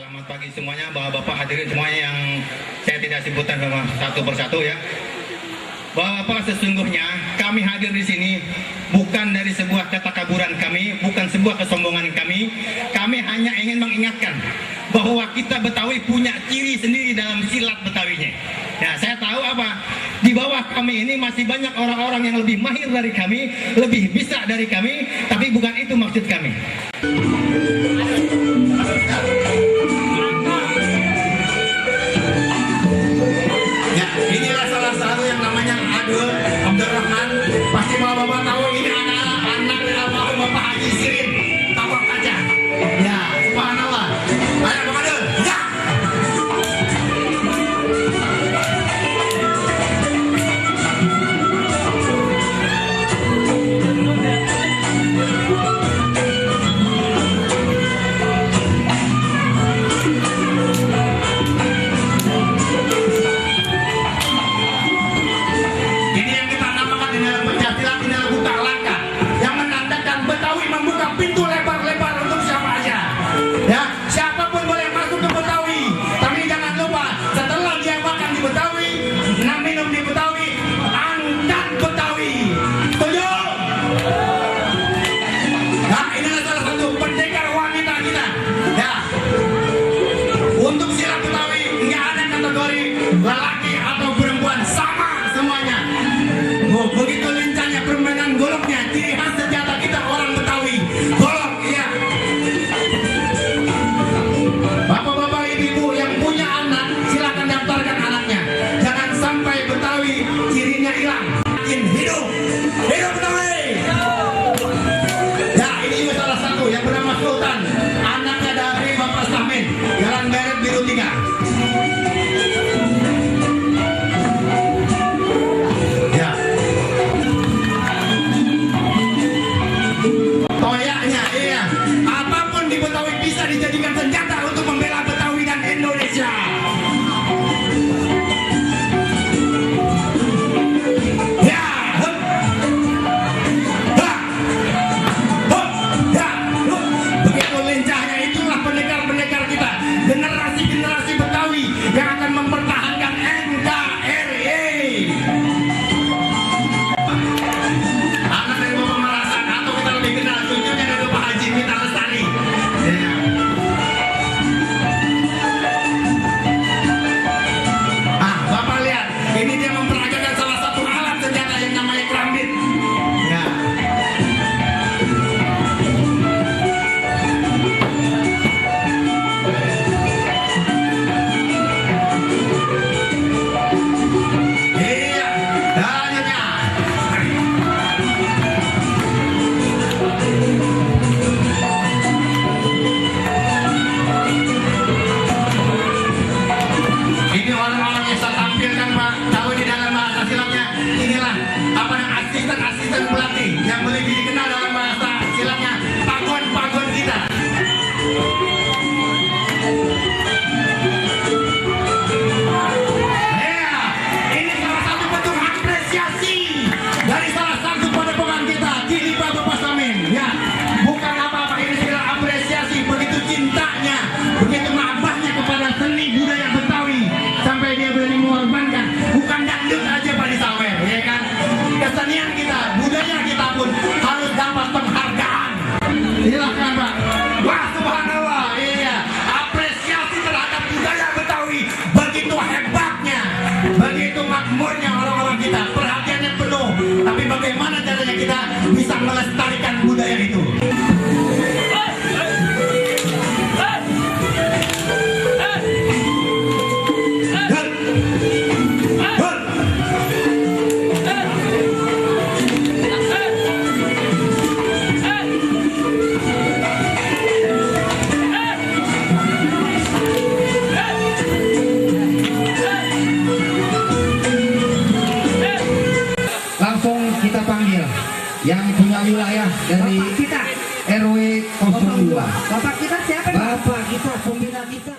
Selamat pagi semuanya, bapak-bapak hadirin semuanya yang saya tidak sebutkan satu persatu ya. Bapak, sesungguhnya kami hadir di sini bukan dari sebuah ketakaburan kami, bukan sebuah kesombongan kami. Kami hanya ingin mengingatkan bahwa kita Betawi punya ciri sendiri dalam silat Betawinya. Ya, saya tahu apa, di bawah kami ini masih banyak orang-orang yang lebih mahir dari kami, lebih bisa dari kami, tapi bukan itu maksud kami. Ya, inilah salah satu yang namanya Adul Abdurrahman. Pasti bapak-bapak tahu ini anak almarhum Bapak Haji Sirin. Tabak aja. Ya, subhanallah. Ayo Bang Adul. Ya. Lelaki atau perempuan sama semuanya. Oh, begitu lincahnya permainan goloknya, ciri khas senjata kita orang Betawi. Golok, iya. Bapak-bapak, ibu-ibu yang punya anak, silakan daftarkan anaknya. Jangan sampai Betawi cirinya hilang. Makin hidup, hidup Betawi. Ya, ini juga salah satu yang bernama Sultan, anaknya dari Bapak Samin, Jalan Beret Biru 3. Dijadikan senjata untuk membela Betawi dan Indonesia. Ya, begitu lincahnya, itulah pendekar-pendekar kita, generasi-generasi Betawi yang akan mempertahankan NKRI. Anak dari Bapak Marasan, atau kita lebih kenal cucunya dari Bapak Haji Mita Lestari. Ini dia memperagakan salah satu alat senjata yang namanya kerambit. Ya. Iya, selanjutnya. Ini orang-orang yang saya tampilkan, Pak. Tahu di dalam bahasa silatnya, inilah asisten pelatih yang lebih dikenal dalam bahasa silatnya pagon-pagon kita. Ya, ini salah satu bentuk apresiasi dari salah satu padepokan kita, Cilipa Bapak Samin. Ya, bukan apa-apa, ini sekedar apresiasi, begitu cintanya, begitu mahabbahnya kepada seni budaya Betawi, sampai dia berani mengorbankan bukan dangdut aja Pak di Sawer, ya kan? Kesenian kita, budaya kita pun harus dapat penghargaan. Silahkan Pak. Wah, subhanallah, iya. Apresiasi terhadap budaya Betawi begitu hebatnya, begitu makmurnya orang-orang kita. Perhatiannya penuh. Tapi bagaimana caranya kita bisa melestarikan budaya itu? Kita panggil yang punya wilayah dari kita RW 02. Bapak kita siapa? Bapak kita pembina kita.